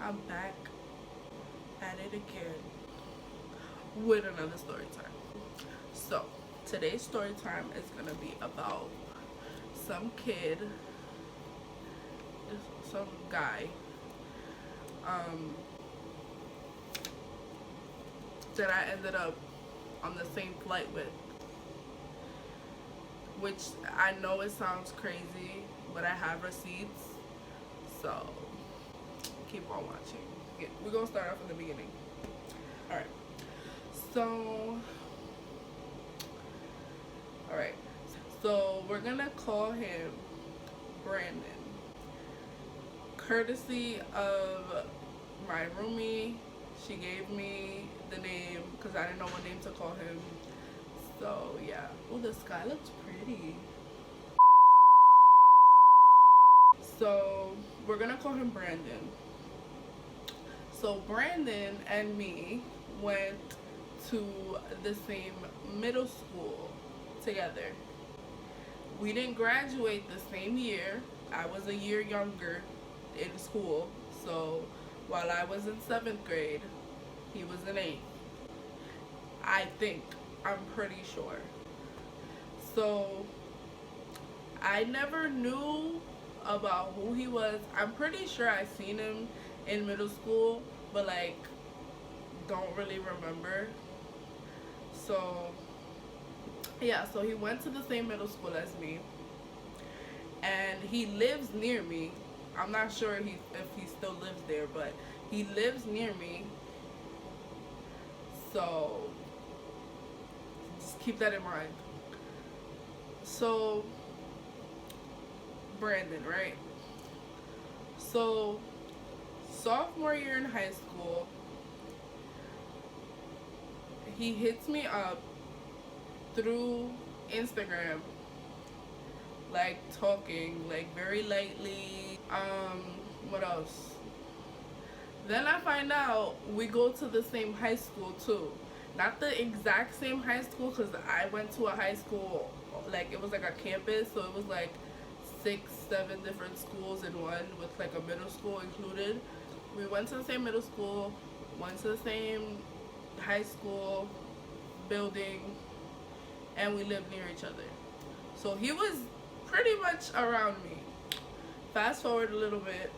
I'm back at it again with another story time. So, today's story time is gonna be about some kid, some guy, um, that I ended up on the same flight with. Which I know it sounds crazy, but I have receipts. So, keep on watching. We're gonna start off in the beginning. Alright. So, alright. So, we're gonna call him Brandon. Courtesy of my roomie, she gave me the name because I didn't know what name to call him. So, yeah. Oh, the sky looks pretty. So, we're gonna call him Brandon. So, Brandon and me went to the same middle school together. We didn't graduate the same year. I was a year younger in school. So, while I was in 7th grade, he was in 8th. I think. I'm pretty sure. So, I never knew about who he was. I'm pretty sure I seen him in middle school, but like don't really remember. So yeah, so he went to the same middle school as me, and he lives near me. I'm not sure if he still lives there, but he lives near me. So just keep that in mind. So Brandon, right? So, sophomore year in high school, he hits me up through Instagram, like talking, like very lightly. What else? Then I find out we go to the same high school too. Not the exact same high school, because I went to a high school, like it was like a campus, so it was like 6-7 different schools in one, with like a middle school included. We went to the same middle school, went to the same high school building, and we lived near each other. So he was pretty much around me. Fast forward a little bit,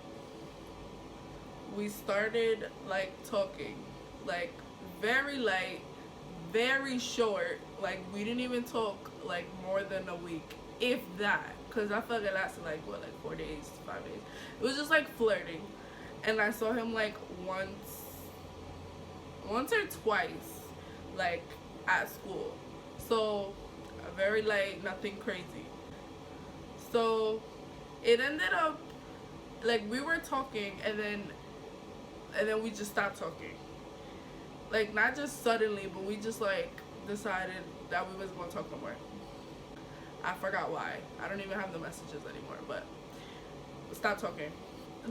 we started like talking, like very light, very short. Like we didn't even talk like more than a week, if that. Because I felt like it lasted like, what, like 4 days, 5 days. It was just like flirting. And I saw him like once or twice, like at school. So, very light, nothing crazy. So, it ended up, like we were talking and then we just stopped talking. Like, not just suddenly, but we just like decided that we wasn't going to talk no more. I forgot why. I don't even have the messages anymore, but stop talking.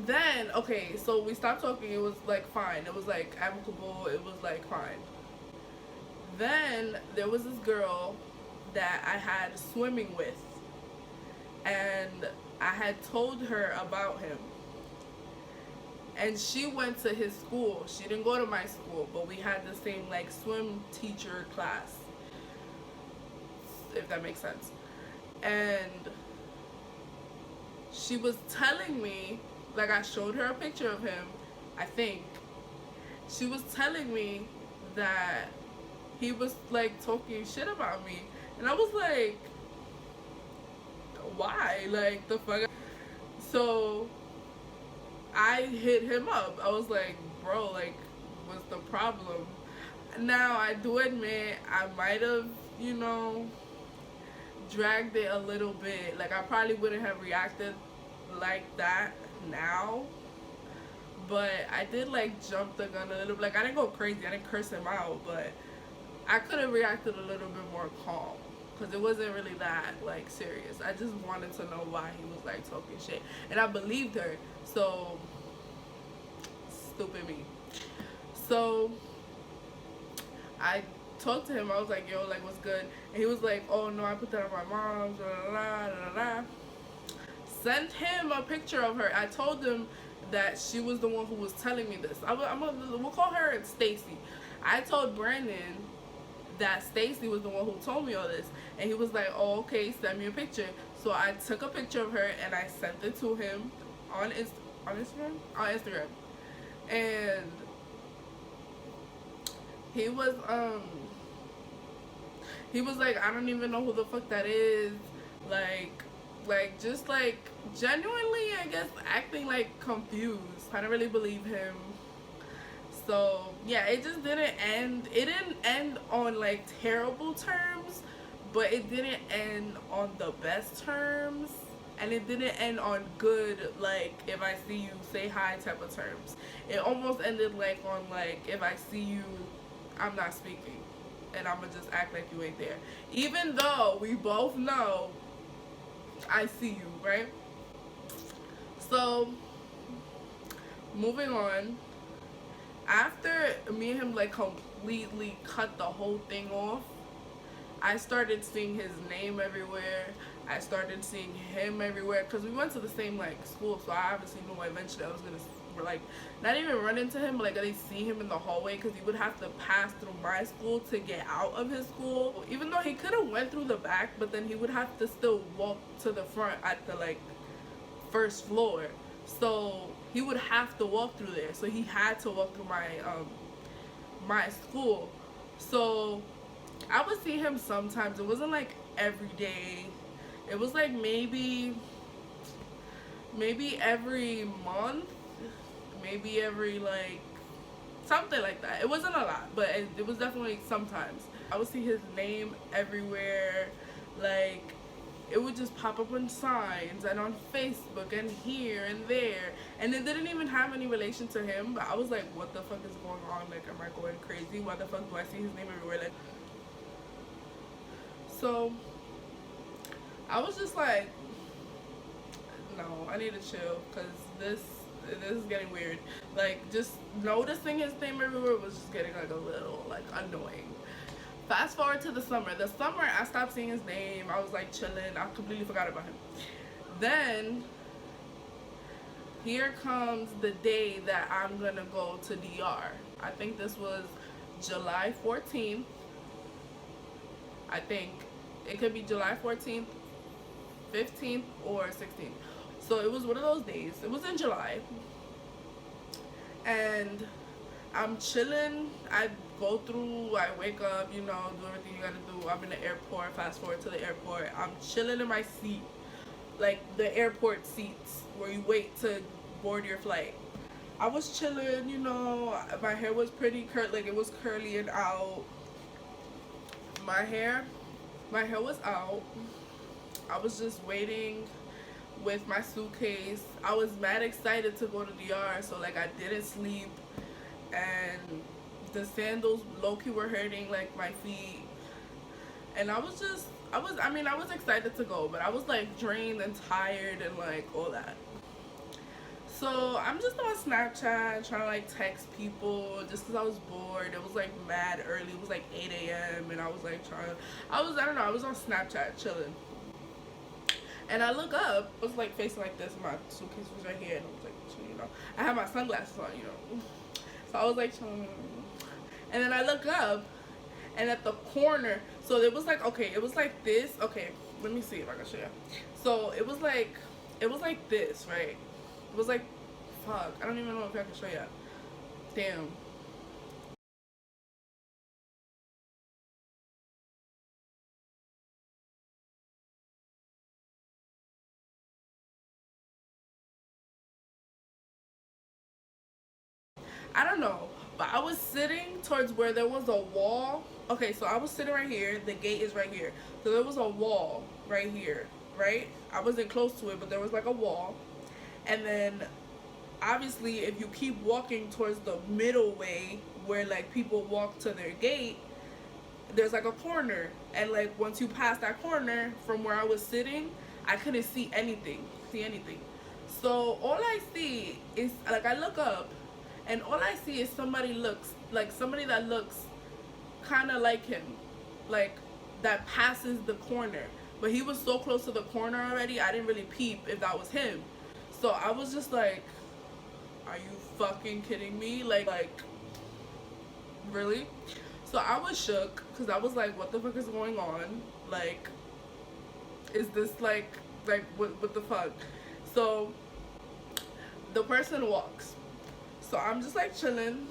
Then, okay, so we stopped talking. It was like fine. It was like amicable. It was like fine. Then there was this girl that I had swimming with, and I had told her about him. And she went to his school. She didn't go to my school, but we had the same like swim teacher class, if that makes sense. And she was telling me, like I showed her a picture of him, I think. She was telling me that he was like talking shit about me. And I was like, why? Like, the fuck? So I hit him up. I was like, bro, like, what's the problem? Now, I do admit I might have, dragged it a little bit. Like, I probably wouldn't have reacted like that now, but I did like jump the gun a little bit. Like, I didn't go crazy, I didn't curse him out, but I could have reacted a little bit more calm, because it wasn't really that like serious. I just wanted to know why he was like talking shit, and I believed her. So stupid me. So I talked to him. I was like, yo, like, what's good? And he was like, oh no, I put that on my mom's, blah, blah, blah, blah, blah. Sent him a picture of her. I told him that she was the one who was telling me this. We'll call her Stacy. I told Brandon that Stacy was the one who told me all this, and he was like, "Oh, okay, send me a picture." So I took a picture of her and I sent it to him on Instagram, and he was he was like, "I don't even know who the fuck that is," just like genuinely, I guess, acting like confused. I didn't really believe him. So yeah, it just didn't end. It didn't end on like terrible terms, but it didn't end on the best terms, and it didn't end on good, like if I see you say hi type of terms. It almost ended like on like, if I see you, I'm not speaking, and I'm gonna just act like you ain't there, even though we both know I see you, right? So moving on, after me and him like completely cut the whole thing off, I started seeing his name everywhere. I started seeing him everywhere because we went to the same like school, so I obviously knew eventually I was gonna like not even run into him, but like at least see him in the hallway, because he would have to pass through my school to get out of his school. Even though he could have went through the back, but then he would have to still walk to the front at the like first floor. So he would have to walk through there. So he had to walk through my school. So I would see him sometimes. It wasn't like every day. It was like maybe every month, maybe every like something like that. It wasn't a lot, but it was definitely sometimes. I would see his name everywhere, like it would just pop up on signs and on Facebook and here and there, and it didn't even have any relation to him, but I was like, what the fuck is going on? Like, am I going crazy? Why the fuck do I see his name everywhere? Like, so I was just like, no, I need to chill, because this is getting weird. Like, just noticing his name everywhere was just getting like a little like annoying. Fast forward to the summer. The summer, I stopped seeing his name. I was like chilling. I completely forgot about him. Then here comes the day that I'm gonna go to DR. I think this was July 14th. I think it could be July 14th, 15th, or 16th. So it was one of those days. It was in July. And I'm chilling. I go through, I wake up, you know, do everything you gotta do. I'm in the airport. Fast forward to the airport. I'm chilling in my seat, like the airport seats where you wait to board your flight. I was chilling, you know. My hair was pretty like it was curly and out. My hair was out. I was just waiting with my suitcase. I was mad excited to go to DR, so like I didn't sleep, and the sandals low-key were hurting like my feet, and I was excited to go, but I was like drained and tired and like all that. So I'm just on Snapchat trying to like text people just because I was bored. It was like mad early. It was like 8 a.m. and I was like I don't know, I was on Snapchat chilling. And I look up, I was like facing like this, my suitcase was right here, and I was like, you know, I had my sunglasses on, you know. So I was like, and then I look up, and at the corner, so it was like, okay, it was like this, okay, let me see if I can show you. So it was like this, right? It was like, fuck, I don't even know if I can show you. Damn. I don't know, but I was sitting towards where there was a wall. Okay, so I was sitting right here. The gate is right here. So there was a wall right here, right? I wasn't close to it, but there was like a wall. And then, obviously, if you keep walking towards the middle way where like people walk to their gate, there's like a corner. And like once you pass that corner from where I was sitting, I couldn't see anything. So all I see is like I look up, and all I see is somebody that looks kind of like him, like that passes the corner. But he was so close to the corner already, I didn't really peep if that was him. So I was just like, are you fucking kidding me? Like, really? So I was shook because I was like, what the fuck is going on? Like, is this like what the fuck? So the person walks. So I'm just like chilling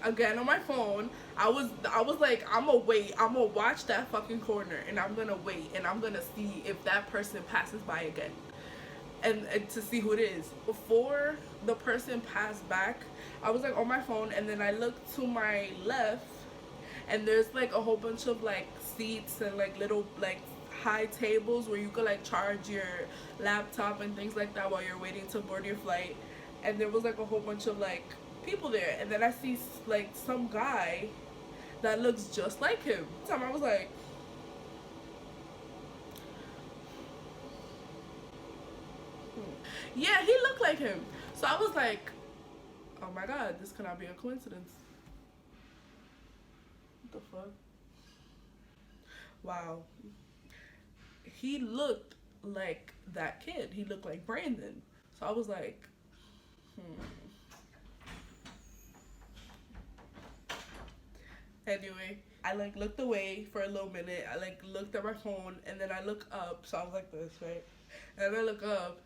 again on my phone. I was like, I'm gonna wait. I'm gonna watch that fucking corner and I'm gonna wait and I'm gonna see if that person passes by again. And to see who it is. Before the person passed back, I was like on my phone and then I looked to my left and there's like a whole bunch of like seats and like little like high tables where you could like charge your laptop and things like that while you're waiting to board your flight. And there was like a whole bunch of like people there and then I see like some guy that looks just like him. Time I was like, yeah, he looked like him. So I was like, oh my god, this cannot be a coincidence. What the fuck? Wow. He looked like that kid. He looked like Brandon. So I was like, hmm. Anyway, I like looked away for a little minute. I like looked at my phone and then I look up. So I was like this, right? And I look up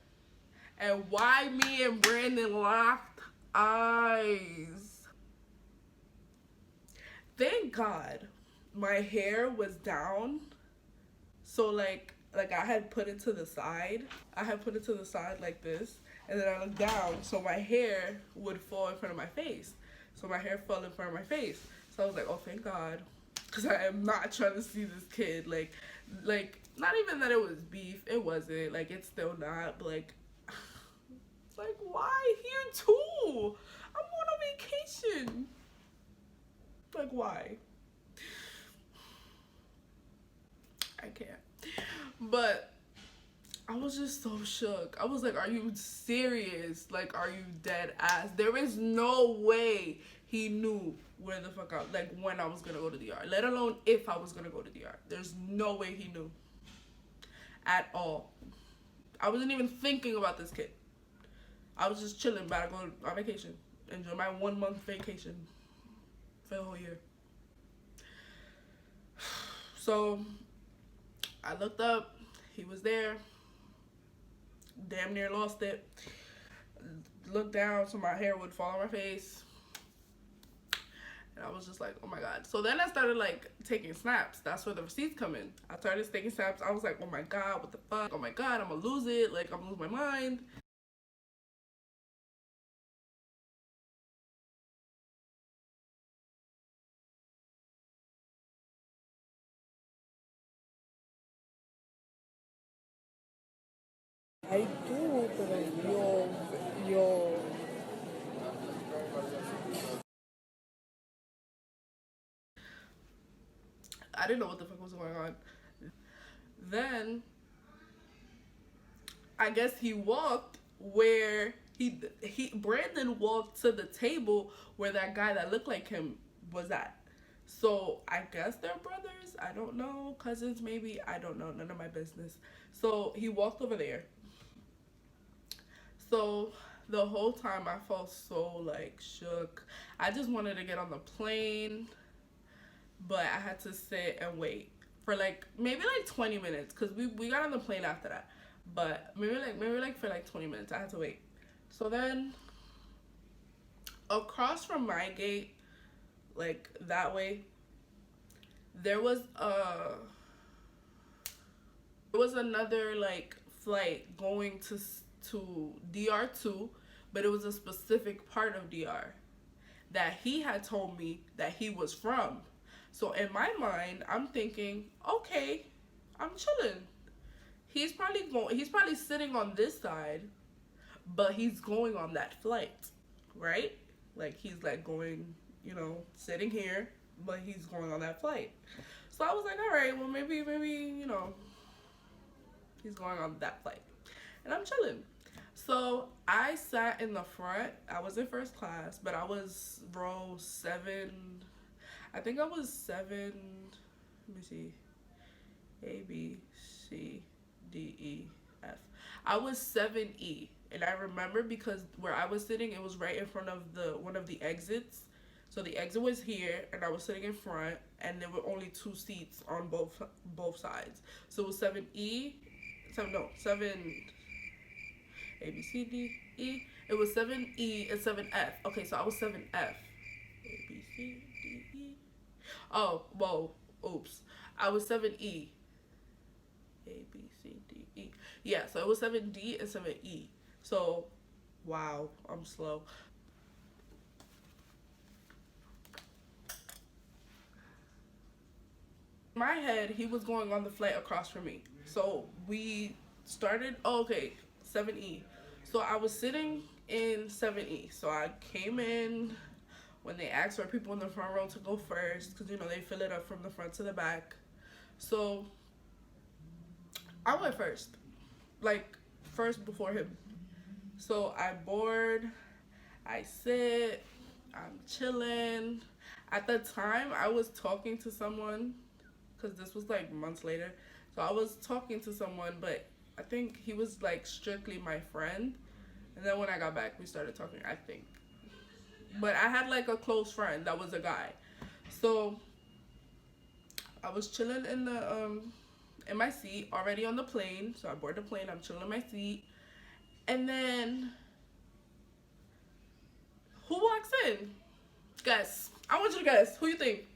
and why me and Brandon locked eyes. Thank God my hair was down. So like I had put it to the side. I had put it to the side like this. And then I looked down so my hair would fall in front of my face. So my hair fell in front of my face. So I was like, oh thank God. Cause I am not trying to see this kid. Like not even that it was beef. It wasn't. Like it's still not. But like why here too? I'm going on vacation. Like why? I can't. But I was just so shook. I was like, are you serious? Like, are you dead ass? There is no way he knew where the fuck like when I was gonna go to the yard, let alone if I was gonna go to the yard. There's no way he knew at all. I wasn't even thinking about this kid. I was just chilling, about to go on vacation, enjoy my 1 month vacation for the whole year. So I looked up, he was there, damn near lost it. Looked down so my hair would fall on my face. And I was just like, oh my god. So then I started like taking snaps. That's where the receipts come in. I started taking snaps. I was like, oh my god, what the fuck? Oh my god, I'm gonna lose it. Like, I'm gonna lose my mind. I do, but your I didn't know what the fuck was going on. Then I guess he walked where he Brandon walked to the table where that guy that looked like him was at. So I guess they're brothers. I don't know, cousins maybe. I don't know. None of my business. So he walked over there. So the whole time I felt so like shook. I just wanted to get on the plane, but I had to sit and wait for like maybe like 20 minutes because we got on the plane after that. But maybe like for like 20 minutes I had to wait. So then across from my gate, like that way, there was another like flight going to DR2, but it was a specific part of DR that he had told me that he was from. So in my mind, I'm thinking, okay, I'm chilling. He's probably sitting on this side, but he's going on that flight, right? Like he's like going, sitting here, but he's going on that flight. So I was like, all right, well maybe he's going on that flight, and I'm chilling. So I sat in the front. I was in first class, but I was row 7. I think I was 7. Let me see. A B C D E F. I was 7E. And I remember because where I was sitting, it was right in front of the one of the exits. So the exit was here, and I was sitting in front, and there were only two seats on both sides. So it was 7E, seven no 7 ABCDE. It was 7E and 7F. Okay, so I was 7F. ABCDE. Oh, whoa, oops. I was 7E. ABCDE. Yeah, so it was 7D and 7E. So, wow, I'm slow. In my head, he was going on the flight across from me. So we started, oh, okay, 7E. So I was sitting in 7E. So I came in when they asked for people in the front row to go first, because, you know, they fill it up from the front to the back. So I went first, like, first before him. So I board, I sit, I'm chilling. At the time, I was talking to someone, because this was like months later. So I was talking to someone, but I think he was like strictly my friend. And then when I got back, we started talking, I think. But I had like a close friend that was a guy. So I was chilling in my seat already on the plane. So I boarded the plane, I'm chilling in my seat. And then who walks in? Guess. I want you to guess. Who you think?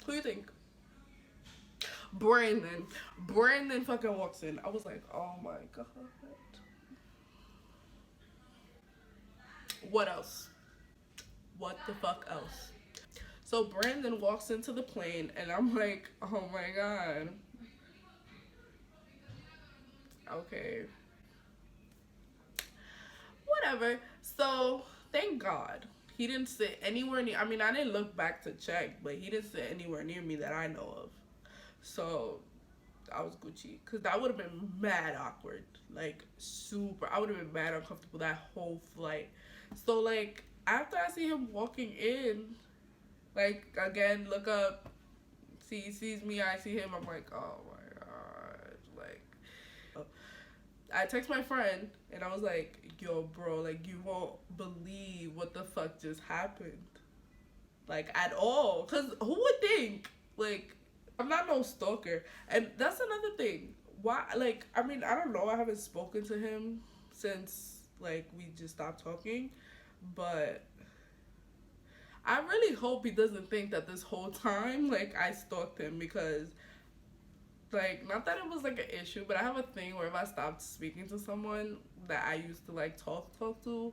Who you think? Brandon. Brandon fucking walks in. I was like, oh my god. What else? What the fuck else? So Brandon walks into the plane, and I'm like, oh my god. Okay. Whatever. So thank God he didn't sit anywhere near. I mean, I didn't look back to check, but he didn't sit anywhere near me that I know of. So I was Gucci, because that would have been mad awkward, like super. I would have been mad uncomfortable that whole flight. So like after I see him walking in, like again look up, he sees me, I see him. I'm like, oh my god, like. I text my friend and I was like, yo, bro, like you won't believe what the fuck just happened, like at all. Cause who would think, like, I'm not no stalker. And that's another thing. Why, like, I mean, I don't know. I haven't spoken to him since, like, we just stopped talking. But I really hope he doesn't think that this whole time, like, I stalked him. Because, like, not that it was, like, an issue, but I have a thing where if I stopped speaking to someone that I used to, like, talk to,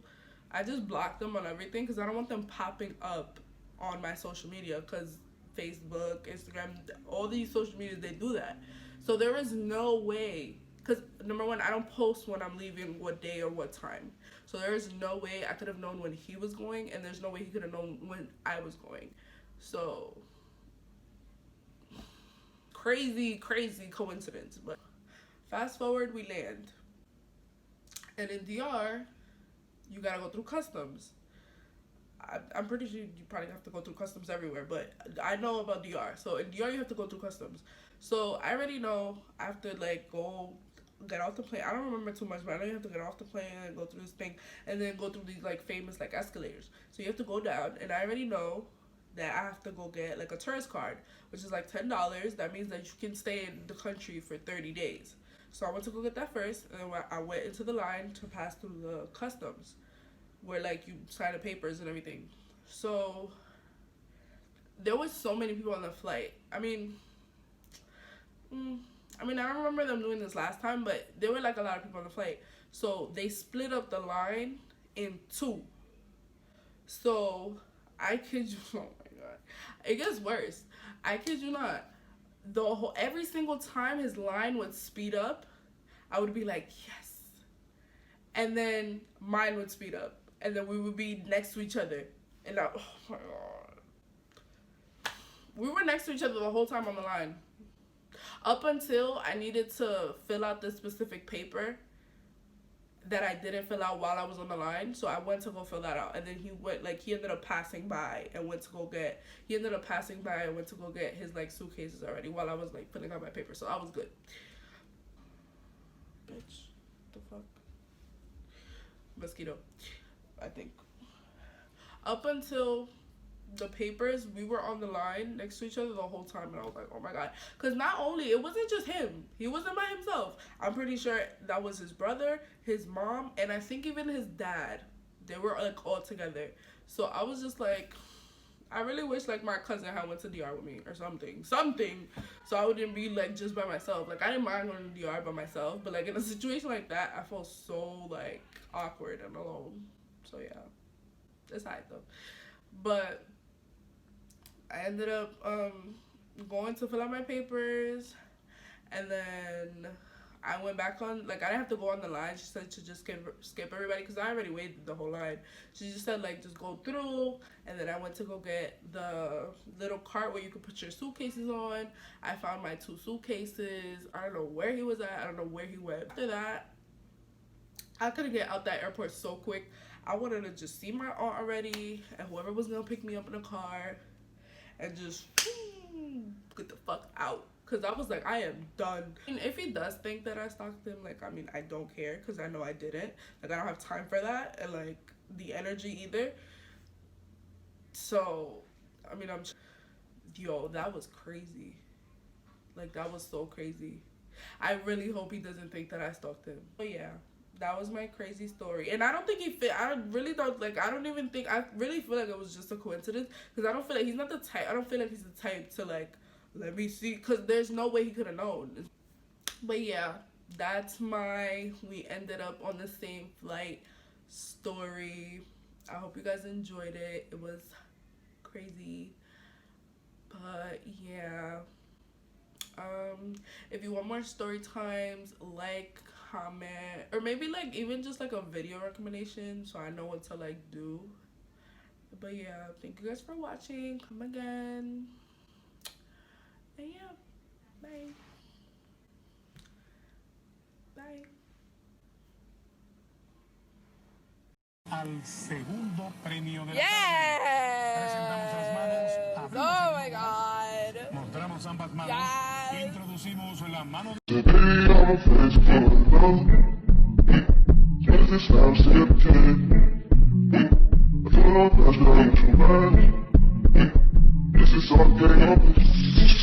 I just block them on everything because I don't want them popping up on my social media, because Facebook, Instagram, all these social medias, they do that. So there is no way, because number one, I don't post when I'm leaving, what day or what time. So there is no way I could have known when he was going, and there's no way he could have known when I was going. So crazy, crazy coincidence. But fast forward, we land, and in DR, you gotta go through customs. I'm pretty sure you probably have to go through customs everywhere, but I know about DR. So in DR, you have to go through customs. So I already know I have to like go get off the plane. I don't remember too much, but I know you have to get off the plane and go through this thing, and then go through these like famous like escalators. So you have to go down, and I already know that I have to go get like a tourist card, which is like $10. That means that you can stay in the country for 30 days. So I went to go get that first, and then I went into the line to pass through the customs, where like you sign the papers and everything. So there was so many people on the flight. I don't remember them doing this last time, but there were like a lot of people on the flight. So they split up the line in two. So I kid you, oh my god, it gets worse. I kid you not. Every single time his line would speed up, I would be like yes, and then mine would speed up, and then we would be next to each other, and oh my god, we were next to each other the whole time on the line, up until I needed to fill out this specific paper that I didn't fill out while I was on the line. So I went to go fill that out, and then he ended up passing by and went to go get his like suitcases already while I was like filling out my paper. So I was good. Bitch, the fuck. mosquito, I think. Up until the papers, we were on the line next to each other the whole time, and I was like, oh my god. Because not only, it wasn't just him, he wasn't by himself. I'm pretty sure that was his brother, his mom, and I think even his dad. They were like all together. So I was just like, I really wish like my cousin had went to DR with me or something, so I wouldn't be like just by myself. Like, I didn't mind going to DR by myself, but like in a situation like that, I felt so like awkward and alone. So yeah, it's hard though. But I ended up going to fill out my papers, and then I went back on, like, I didn't have to go on the line. She said to just skip everybody because I already waited the whole line. She just said, like, just go through, and then I went to go get the little cart where you could put your suitcases on. I found my 2 suitcases. I don't know where he was at. I don't know where he went. After that, I couldn't get out that airport so quick. I wanted to just see my aunt already, and whoever was going to pick me up in the car, and just get the fuck out. Because I was like, I am done. And if he does think that I stalked him, like, I mean, I don't care, because I know I didn't. Like, I don't have time for that, and, like, the energy either. So, I mean, yo, that was crazy. Like, that was so crazy. I really hope he doesn't think that I stalked him. But yeah, that was my crazy story. And I don't think he fit. I really don't, like, I don't even think, I really feel like it was just a coincidence. Because I don't feel like, he's not the type, I don't feel like he's the type to, like, let me see. Because there's no way he could have known. But yeah, that's my, we ended up on the same flight story. I hope you guys enjoyed it. It was crazy. But yeah. If you want more story times, like, comment, or maybe like even just like a video recommendation so I know what to like do. But yeah, thank you guys for watching. Come again. And yeah, bye. Bye. Al segundo premio de la Yes! Presentamos las manos, abrimos Oh el my nudo, god. mostramos ambas manos, Yes. introducimos la mano. Today I'm friends for love. Yes, this house is a 10. I feel like that's not too bad. This is all day.